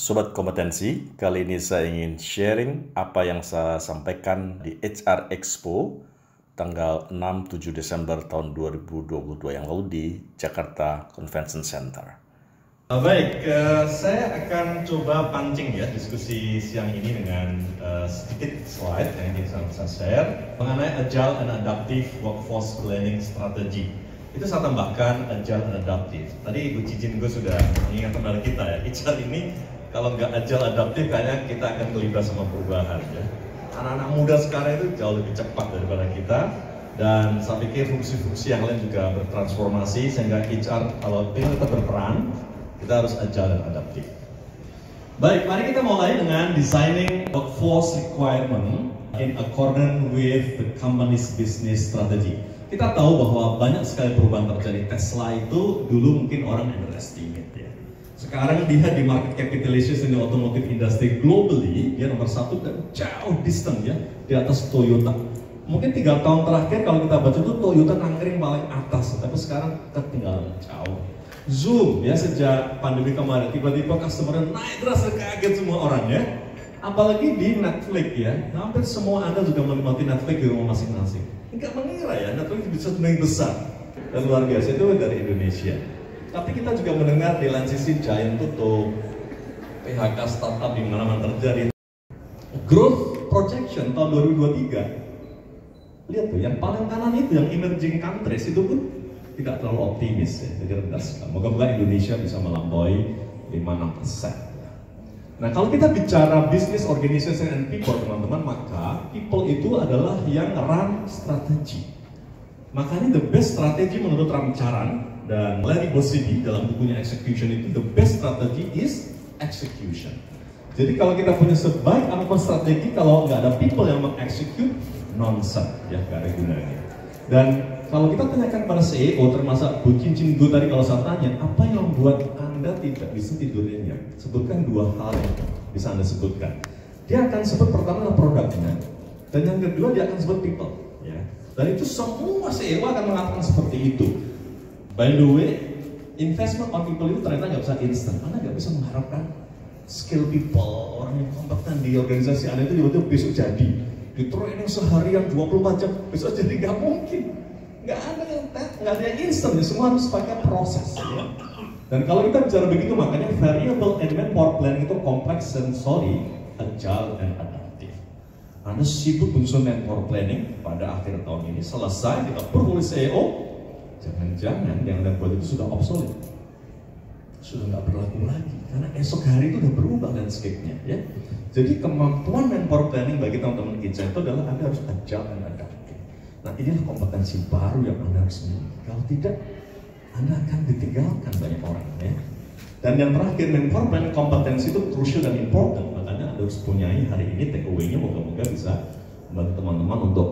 Sobat Kompetensi, kali ini saya ingin sharing apa yang saya sampaikan di HR Expo tanggal 6-7 Desember tahun 2022 yang lalu di Jakarta Convention Center. Baik, saya akan coba pancing ya diskusi siang ini dengan sedikit slide yang ingin saya share mengenai Agile and Adaptive Workforce Planning Strategy. Itu saya tambahkan Agile and Adaptive. Tadi Ibu Cicin gue sudah mengingatkan kepada kita ya, HR ini kalau nggak Agile Adaptive kayaknya kita akan terlibat sama perubahan ya. Anak-anak muda sekarang itu jauh lebih cepat daripada kita, dan saya pikir fungsi-fungsi yang lain juga bertransformasi sehingga HR kalau ingin tetap berperan, kita harus Agile dan Adaptive. Baik, mari kita mulai dengan designing workforce requirement in accordance with the company's business strategy. Kita tahu bahwa banyak sekali perubahan terjadi. Tesla itu dulu mungkin orang underestimate ya. Sekarang dia di market capitalization di automotive industry globally, dia nomor satu dan jauh distant ya, di atas Toyota. Mungkin 3 tahun terakhir kalau kita baca itu Toyota nangkring paling atas, tapi sekarang ketinggalan jauh. Zoom ya, sejak pandemi kemarin tiba-tiba customer naik terasa, kaget semua orang ya. Apalagi di Netflix ya, hampir semua Anda juga menikmati Netflix di rumah masing-masing. Enggak mengira ya, Netflix bisa semakin besar dan luar biasa. Itu dari Indonesia. Tapi kita juga mendengar di lain sisi giant tutup, PHK startup di mana-mana terjadi. Growth projection tahun 2023, lihat tuh, yang paling kanan itu, yang emerging countries itu pun tidak terlalu optimis ya, jadi rendah sekali. Moga-moga Indonesia bisa melampaui 5-6%. Nah, kalau kita bicara business organization and people, teman-teman, maka people itu adalah yang run strategi. Makanya the best strategy menurut Ram Charan dan Larry Bossidy dalam bukunya Execution itu, the best strategy is execution. Jadi kalau kita punya sebaik apapun strategi, kalau nggak ada people yang mengexecute, nonsense ya, nggak ada gunanya. Dan kalau kita tanyakan pada CEO, termasuk Bu Cincin Gu tadi, kalau saya tanya, apa yang membuat Anda tidak bisa tidur nyenyak? Sebutkan 2 hal yang bisa Anda sebutkan. Dia akan sebut pertama adalah produknya, dan yang kedua dia akan sebut people. Ya. Dan itu semua CEO akan mengatakan seperti itu. By the way, investment on people itu ternyata nggak bisa instan. Anda nggak bisa mengharapkan skill people, orang yang kompeten di organisasi Anda itu tiba-tiba besok jadi. Di training seharian 24 jam, besok jadi nggak mungkin. Nggak ada yang instan ya, semua harus pakai proses ya. Dan kalau kita bicara begitu, makanya variable and manpower planning itu kompleks, sensori, agile, dan adaptive. Anda sibuk menyusun manpower planning pada akhir tahun ini, selesai, di-approve oleh CEO, jangan-jangan yang Anda buat itu sudah obsolete, sudah nggak berlaku lagi, karena esok hari itu udah berubah landscape-nya ya. Jadi kemampuan manpower planning bagi teman-teman kita itu adalah Anda harus agile dan adaptif. Nah, inilah kompetensi baru yang Anda harus miliki. Kalau tidak, Anda akan ditinggalkan banyak orang ya. Dan yang terakhir, manpower planning kompetensi itu crucial dan important. Makanya Anda harus punyai hari ini take away-nya, moga-moga bisa membantu teman-teman untuk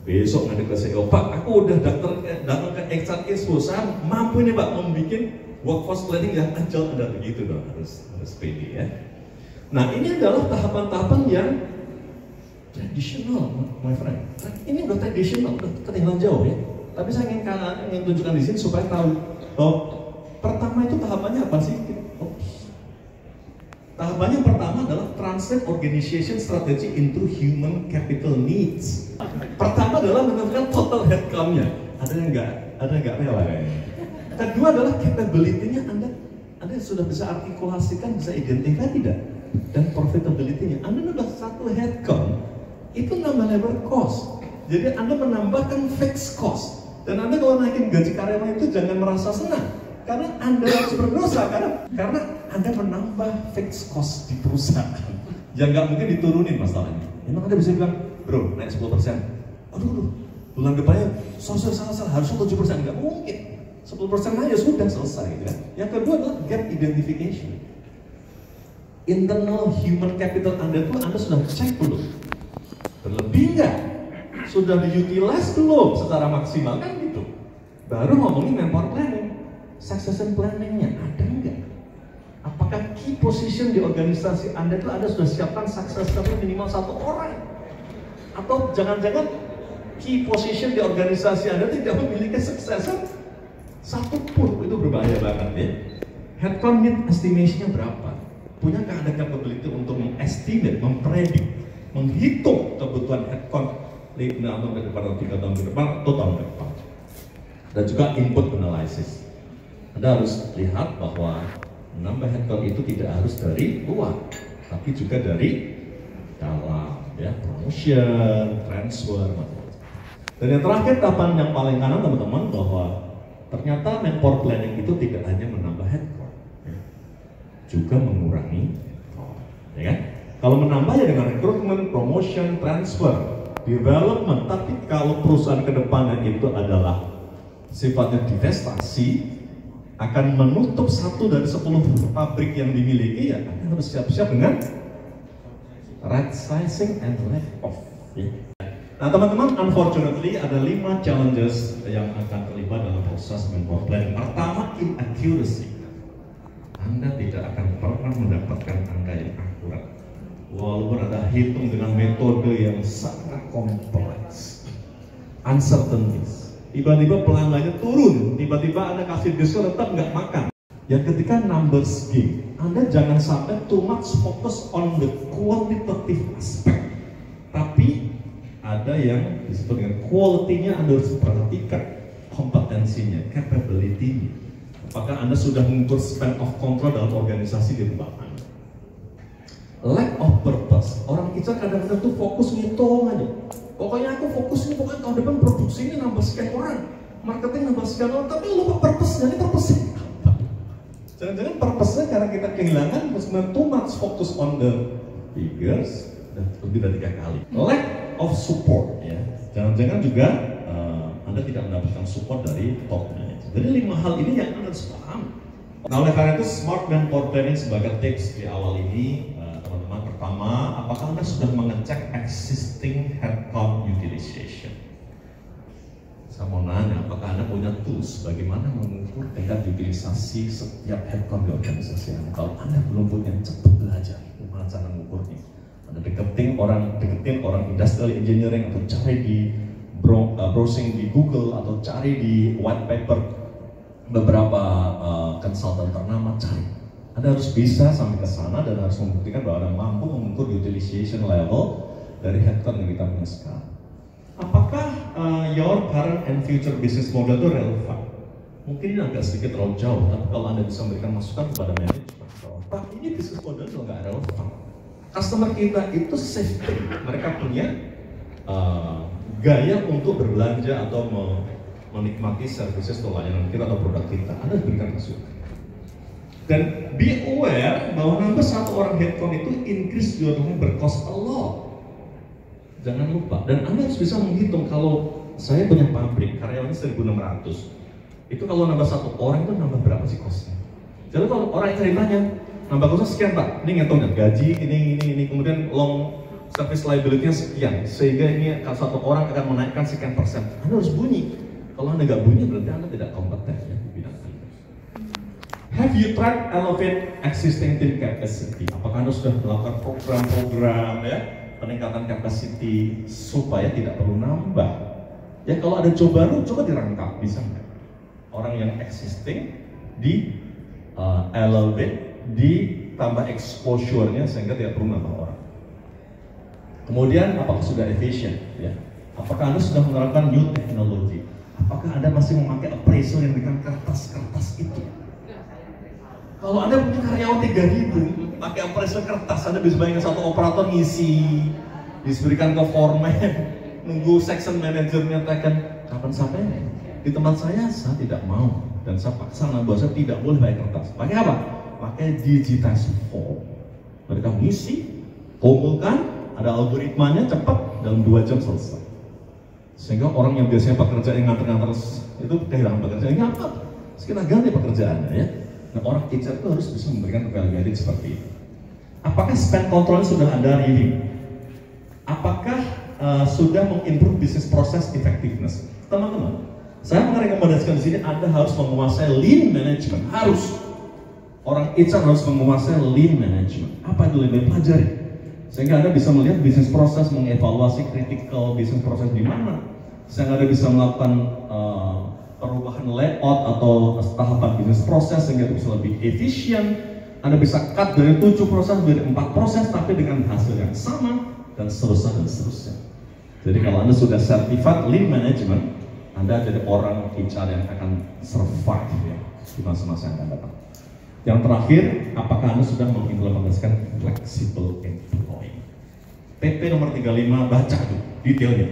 besok nanti ke CEO, Pak, aku udah datang ke HR Expo, saya mampu nih Pak membuat workforce planning yang agile. Ada begitu dong, harus pede ya. Nah, ini adalah tahapan-tahapan yang tradisional, my friend. Ini udah tradisional, udah ketinggalan jauh ya. Tapi saya ingin tunjukkan di sini supaya tahu. Oh, pertama itu tahapannya apa sih? Tahapannya pertama adalah translate organization strategy into human capital needs. Pertama adalah menentukan total headcount-nya. Ada yang nggak rela kayaknya. Kedua adalah capability-nya, Anda sudah bisa artikulasikan, bisa identify tidak? Dan profitability-nya, Anda nambah 1 headcount, itu nambah labor cost. Jadi Anda menambahkan fixed cost. Dan Anda kalau naikin gaji karyawan itu jangan merasa senang, karena Anda harus berdosa, karena Anda menambah fixed cost di perusahaan yang nggak mungkin diturunin masalahnya. Memang Anda bisa bilang, bro, naik 10%. Aduh, bulan depannya salah, harusnya 7%, nggak mungkin. 10% aja sudah selesai ya. Yang kedua adalah gap identification. Internal human capital Anda itu Anda sudah cek belum? Berlebih nggak? Sudah diutilize belum secara maksimal, kan gitu. Baru ngomongin manpower planning. Succession planning-nya ada nggak? Apakah key position di organisasi Anda itu Anda sudah siapkan successor minimal 1 orang? Atau jangan-jangan key position di organisasi Anda tidak memiliki successor 1 pun? Itu berbahaya banget ya. Headcount need estimation-nya berapa? Punyakah Anda capability untuk mengestimate, mempredik, menghitung kebutuhan headcount 5 tahun ke depan, atau 3 tahun ke depan, atau tahun ke depan? Dan juga input analysis. Anda harus lihat bahwa menambah headcount itu tidak harus dari luar, tapi juga dari dalam, ya, promotion, transfer, macam-macam. Dan yang terakhir, tahapan yang paling kanan teman-teman, bahwa ternyata manpower planning itu tidak hanya menambah headcount, ya, juga mengurangi cost, ya kan? Kalau menambah ya dengan recruitment, promotion, transfer, development. Tapi kalau perusahaan kedepannya itu adalah sifatnya divestasi, akan menutup 1 dari 10 pabrik yang dimiliki, ya Anda harus siap-siap dengan right sizing and lay off. Nah teman-teman, unfortunately ada 5 challenges yang akan terlibat dalam proses manpower planning. Pertama, inaccuracy. Anda tidak akan pernah mendapatkan angka yang akurat, walaupun Anda hitung dengan metode yang sangat kompleks. Uncertainties. Tiba-tiba pelanggannya turun, tiba-tiba Anda kasih diskon tetap nggak makan. Yang ketiga, numbers game. Anda jangan sampai too much focus on the quantitative aspect, tapi ada yang disebut dengan quality-nya. Anda harus perhatikan kompetensinya, capability-nya. Apakah Anda sudah mengukur span of control dalam organisasi di tempat Anda? Lack of purpose. Orang kita kadang-kadang tuh fokus ngitung aja. Pokoknya aku fokus ini, pokoknya tahun depan produksi ini nambah sekian orang, marketing nambah sekian orang, tapi lupa purpose-nya. Ini purpose-nya apa? Jangan-jangan purpose-nya karena kita kehilangan too much focus on the figures, dan lebih dari 3 kali. Lack of support, ya. Jangan-jangan juga Anda tidak mendapatkan support dari top manager. Jadi 5 hal ini yang Anda harus paham. Nah, oleh karena itu smart manpower planning sebagai tips di awal ini, teman-teman, pertama, apakah Anda sudah mengecek existing headcount utilization? Saya mau nanya, apakah Anda punya tools bagaimana mengukur tingkat utilisasi setiap headcount di organisasi Anda? Kalau Anda belum punya, cepat belajar gimana cara mengukurnya. Anda deketin orang industrial engineering, atau cari di browsing di Google, atau cari di white paper beberapa konsultan ternama, cari. Anda harus bisa sampai ke sana dan harus membuktikan bahwa Anda mampu mengukur utilization level dari headcount yang kita punya sekarang. Apakah your current and future business model itu relevan? Mungkin ini agak sedikit terlalu jauh, tapi kalau Anda bisa memberikan masukan kepada manajemen, Pak, ini business model itu nggak relevan. Customer kita itu safety, mereka punya gaya untuk berbelanja atau menikmati services atau layanan kita atau produk kita. Anda harus berikan masukan. Dan be aware bahwa nambah 1 orang headcount itu increase your bercost a lot. Jangan lupa. Dan Anda harus bisa menghitung, kalau saya punya pabrik, karyawannya 1.600, itu kalau nambah 1 orang itu nambah berapa sih costnya? Jadi kalau orang yang ditanya, nambah costnya sekian Pak, ini ngitungnya gaji, ini, kemudian long service liability-nya sekian, sehingga ini 1 orang akan menaikkan sekian persen. Anda harus bunyi. Kalau Anda nggak bunyi, berarti Anda tidak kompeten ya di bidang ini. Have you tried elevate existing team capacity? Apakah Anda sudah melakukan program-program, ya, peningkatan capacity supaya tidak perlu nambah? Ya, kalau ada baru, coba dirangkap, bisa nggak? Orang yang existing di elevate, ditambah exposure-nya sehingga tidak perlu nambah orang. Kemudian, apakah sudah efisien? Ya. Apakah Anda sudah menerapkan new technology? Apakah Anda masih memakai appraisal yang dengan kertas-kertas itu? Kalau Anda punya karyawan 3.000, pakai appraisal kertas, Anda bisa bayangin 1 operator ngisi, diberikan ke foreman, nunggu section manager nyatakan kapan sampainya. Di tempat saya tidak mau, dan saya paksa bahwa saya tidak boleh pakai kertas. Pakai apa? Pakai digitized form. Mereka ngisi, kumpulkan, ada algoritmanya, cepat, dalam 2 jam selesai. Sehingga orang yang biasanya pekerjaan yang nganter-nganter itu kehilangan pekerjaan. Ini apa? Sekitar ganti pekerjaannya, ya. Nah, orang HR itu harus bisa memberikan value seperti itu. Apakah spend control sudah Anda review? Apakah sudah mengimprove business process effectiveness? Teman-teman, saya merekomendasikan di sini Anda harus menguasai lean management. Harus. Orang HR harus menguasai lean management. Apa itu lean management? Pelajari. Sehingga Anda bisa melihat bisnis proses, mengevaluasi critical bisnis proses di mana. Sehingga Anda bisa melakukan perubahan layout atau tahapan bisnis proses sehingga bisa lebih efisien, Anda bisa cut dari 7 proses menjadi 4 proses, tapi dengan hasil yang sama, dan seterusnya dan seterusnya. Jadi kalau Anda sudah certified lean management, Anda jadi orang HR yang akan survive ya di masa-masa yang akan datang. Yang terakhir, apakah Anda sudah mengimplementasikan flexible employee? PP nomor 35, baca tuh detailnya.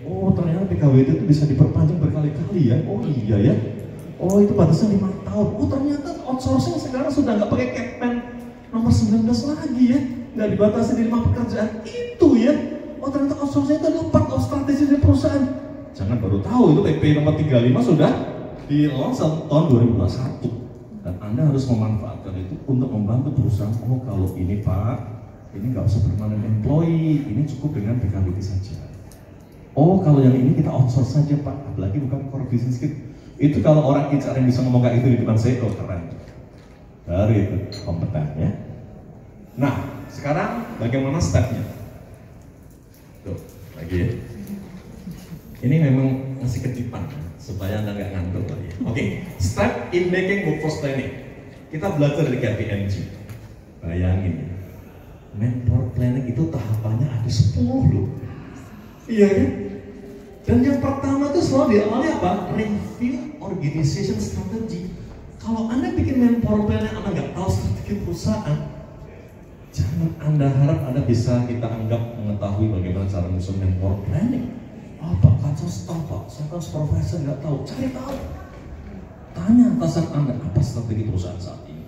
Oh ternyata PKWT itu bisa diperpanjang berkali-kali ya. Oh iya ya. Oh itu batasnya 5 tahun. Oh ternyata outsourcing sekarang sudah nggak pakai Capman nomor 19 lagi ya. Nggak dibatasi di 5 pekerjaan itu ya. Oh ternyata outsourcing itu adalah part of strategi dari perusahaan. Jangan baru tahu itu PP nomor 35 sudah di launch tahun 2021. Dan Anda harus memanfaatkan itu untuk membantu perusahaan. Oh kalau ini Pak, ini nggak usah permanent employee, ini cukup dengan PKWT saja. Oh kalau yang ini kita outsource saja Pak, apalagi bukan core business kit. Itu kalau orang HR yang bisa ngomong kayak itu di depan saya, oh keren. Baru itu kompeten ya. Nah sekarang bagaimana stepnya? Tuh lagi ya. Ini memang masih ketipan supaya Anda nggak ngantuk lagi. Oke, step in making workforce planning. Kita belajar dari KPMG. Bayangin ya, manpower planning itu tahapannya ada 10 loh. Iya kan? Dan yang pertama itu selalu diawali apa? Review organization strategy. Kalau Anda bikin manpower planning, Anda nggak tahu strategi perusahaan, jangan Anda harap Anda bisa kita anggap mengetahui bagaimana cara menyusun manpower planning. Pak, kacau staff Pak, saya kan supervisor nggak tahu, cari tahu. Tanya atasan Anda, apa strategi perusahaan saat ini?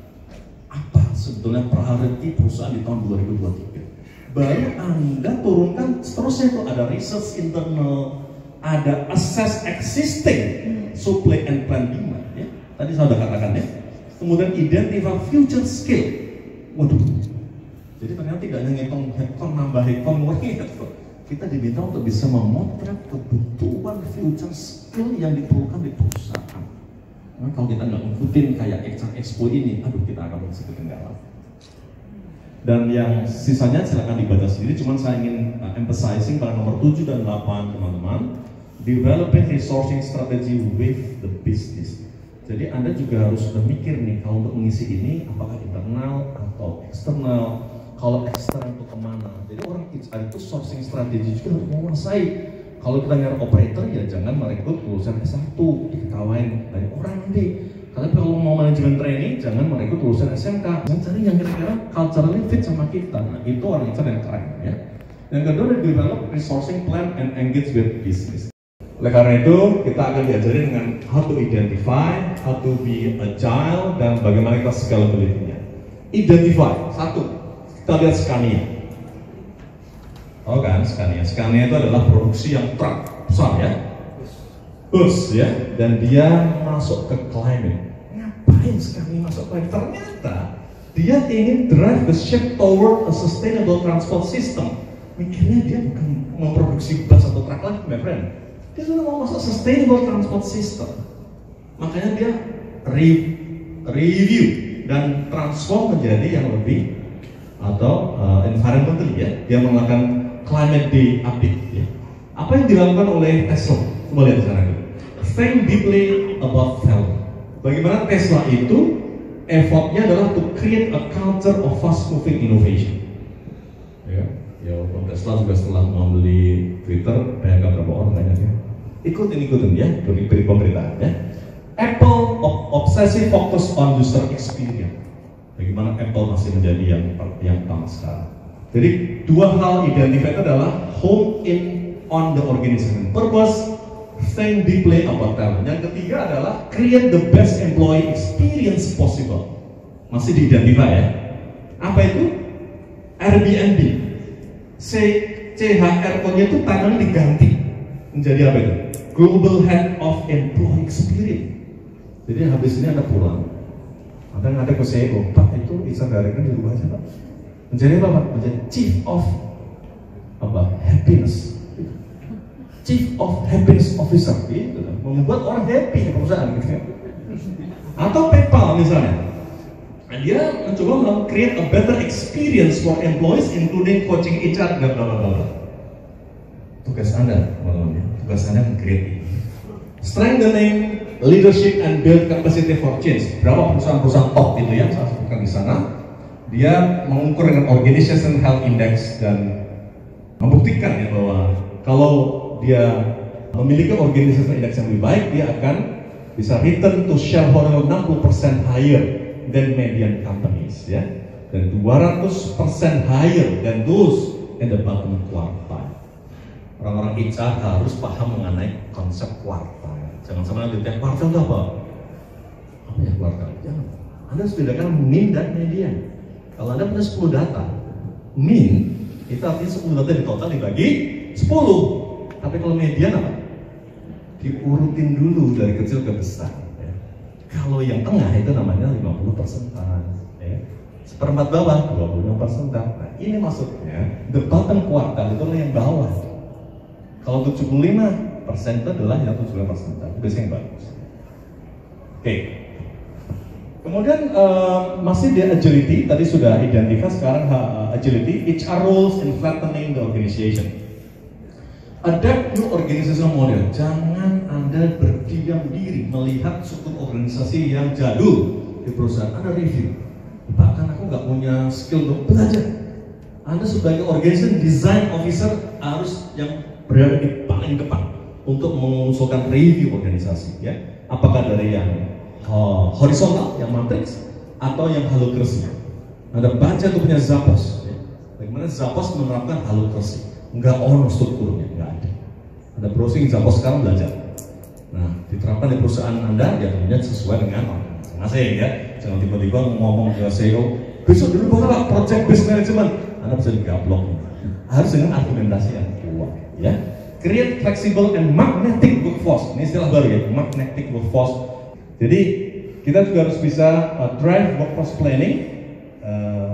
Apa sebetulnya priority perusahaan di tahun 2023? Baru Anda turunkan seterusnya itu ada research internal, ada assess existing supply and plan demand ya. Tadi saya sudah katakan ya. Kemudian identify future skill. Waduh. Jadi ternyata tidak hanya ngitung headcount, nambah headcount, ngurangi headcount. Kita diminta untuk bisa memotret kebutuhan future skill yang diperlukan di perusahaan. Nah, kalau kita nggak ngikutin kayak HR Expo ini, aduh kita akan masih ketinggalan. Dan yang sisanya silakan dibaca sendiri, cuman saya ingin emphasizing pada nomor 7 dan 8 teman-teman, developing resourcing strategy with the business. Jadi Anda juga harus sudah mikir nih, kalau untuk mengisi ini apakah internal atau eksternal. Kalau eksternal itu kemana? Jadi orang HR itu sourcing strategi juga harus menguasai. Kalau kita nyari operator ya jangan merekrut lulusan S1, diketawain banyak orang nanti. Tapi kalau mau manajemen training, jangan merekrut lulusan SMK. Jangan cari yang kira-kira culturally fit sama kita. Nah itu orang HR yang keren ya. Yang kedua adalah develop resourcing plan and engage with business. Oleh karena itu kita akan diajari dengan how to identify, how to be agile, dan bagaimana kita scalability-nya. Identify, satu. Kita lihat Scania. Oh kan, Scania itu adalah produksi yang truk besar ya, bus ya, dan dia masuk ke climate. Ngapain Scania masuk ke climate? Ternyata dia ingin drive the shift toward a sustainable transport system. Mikirnya dia bukan memproduksi bus atau truk lagi, my friend. Dia sudah mau masuk sustainable transport system. Makanya dia review dan transform menjadi yang lebih atau environmentally ya, dia melakukan climate day update ya. Apa yang dilakukan oleh Tesla? Coba lihat sekarang ini. Think deeply about value. Bagaimana Tesla itu effortnya adalah to create a culture of fast moving innovation. Ya, Tesla juga setelah membeli Twitter, banyak berapa orang banyak ya. Ikutin ya dari pemerintahan ya. Apple obsessive focus on user experience. Bagaimana Apple masih menjadi yang utama sekarang. Jadi dua hal identified adalah home in on the organization purpose, think deeply about talent. Yang ketiga adalah create the best employee experience possible. Masih diidentify ya. Apa itu? Airbnb. CHR code-nya itu tangannya diganti menjadi apa itu? Global Head of Employee Experience. Jadi habis ini Anda pulang, Anda ngadep ke CEO, Pak itu bisa director dirubah aja Pak. Menjadi apa Pak? Menjadi Chief of Happiness. Chief of Happiness Officer, gitu. Membuat orang happy di perusahaan gitu. Atau PayPal misalnya. Nah, dia mencoba create a better experience for employees including coaching HR dan bla bla bla. Tugas Anda, teman-teman, tugas Anda meng-create strengthening leadership and build capacity for change. Berapa perusahaan-perusahaan top itu yang saya sebutkan di sana. Dia mengukur dengan Organization Health Index dan membuktikan ya bahwa kalau dia memiliki Organization Index yang lebih baik, dia akan bisa return to shareholder 60% higher than median companies ya, dan 200% higher than those in the bottom quartile. Orang-orang HR harus paham mengenai konsep quartile. Jangan sampai nanti tiap quartile itu apa? Apa ya quartile? Jangan. Anda harus bedakan mean dan median. Kalau Anda punya 10 data, mean itu artinya 10 data di total dibagi 10. Tapi kalau median apa? Diurutin dulu dari kecil ke besar. Ya. Kalau yang tengah itu namanya 50%. Ya. Seperempat bawah 25%. Nah, ini maksudnya the bottom quartile itu adalah yang bawah. Kalau 75% itu adalah yang 75%. Itu biasanya yang bagus. Oke. Kemudian masih di agility, tadi sudah identify, sekarang agility, HR roles in flattening the organization. Adapt new organizational model. Jangan Anda berdiam diri melihat struktur organisasi yang jadul di perusahaan. Anda review. Bahkan aku nggak punya skill untuk belajar. Anda sebagai organization design officer harus yang berada di paling depan untuk mengusulkan review organisasi. Ya, apakah dari yang horizontal, yang matrix, atau yang holacracy. Anda baca itu punya Zappos, ya. Bagaimana Zappos menerapkan holacracy? Enggak ono strukturnya, enggak ada. Anda browsing Zappos sekarang belajar. Nah, diterapkan di perusahaan Anda, ya tentunya sesuai dengan masing-masing ya. Jangan tiba-tiba ngomong ke CEO, besok dulu bakal project based management. Anda bisa digablok. Harus dengan argumentasi yang kuat, ya. Create flexible and magnetic workforce. Ini istilah baru ya, magnetic workforce. Jadi kita juga harus bisa drive workforce planning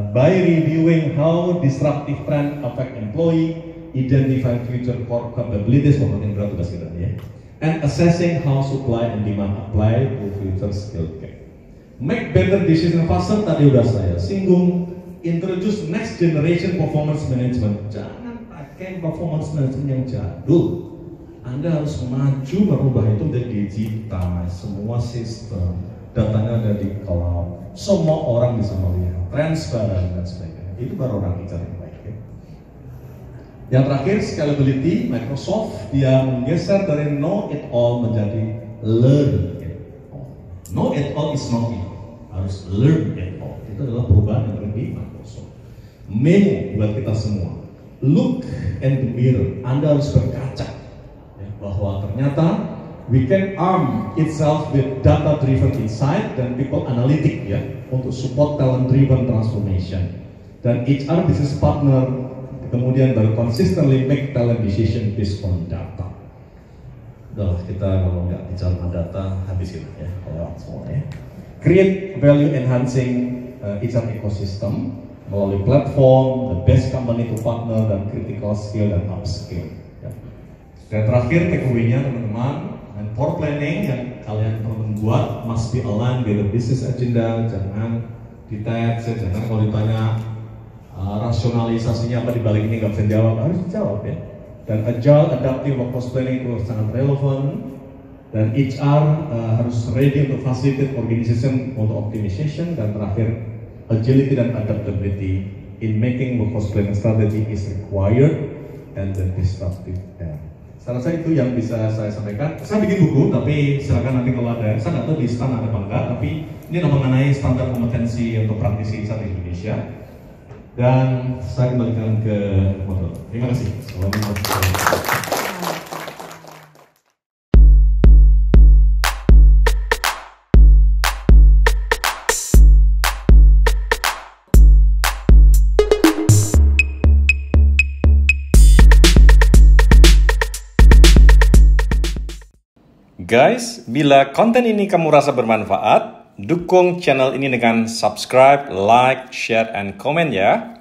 by reviewing how disruptive trend affect employee, identify future core capabilities, pembentukan berat tugas kita ya, and assessing how supply and demand apply to future skill gap. Make better decision faster, tadi udah saya singgung. Introduce next generation performance management. Jangan pakai performance management yang jadul. Anda harus maju merubah itu menjadi digital, semua sistem, datanya ada di cloud, semua orang bisa melihat, transparan dan sebagainya. Itu baru orang HR yang baik. Ya. Yang terakhir, scalability. Microsoft dia menggeser dari know it all menjadi learn it all. Know it all is not it, harus learn it all. Itu adalah perubahan yang terjadi di Microsoft. Memo buat kita semua. Look in the mirror. Anda harus berkaca bahwa ternyata we can arm itself with data-driven insight dan people analytic ya untuk support talent-driven transformation, dan HR business partner kemudian baru consistently make talent decision based on data. Udah kita kalau nggak bicara data habisin ya kalau semua ya. Create value enhancing HR ecosystem melalui platform, the best company to partner, dan critical skill dan upskill. Dan terakhir takeaway-nya teman-teman, and for planning yang kalian teman-teman buat must be aligned with the business agenda. Jangan ditanya, jangan kalau ditanya rasionalisasinya apa dibalik ini nggak bisa jawab, harus dijawab ya. Dan agile, adaptive workforce planning itu sangat relevan. Dan HR harus ready untuk facilitate organization untuk optimization. Dan terakhir, agility dan adaptability in making workforce planning strategy is required and the disruptive era. Saya rasa itu yang bisa saya sampaikan. Saya bikin buku, tapi silakan nanti kalau ada, saya nggak tahu di stand ada apa enggak, tapi ini adalah mengenai standar kompetensi untuk praktisi HR di Indonesia. Dan saya kembalikan ke model. Terima kasih. Guys, bila konten ini kamu rasa bermanfaat, dukung channel ini dengan subscribe, like, share, and comment ya.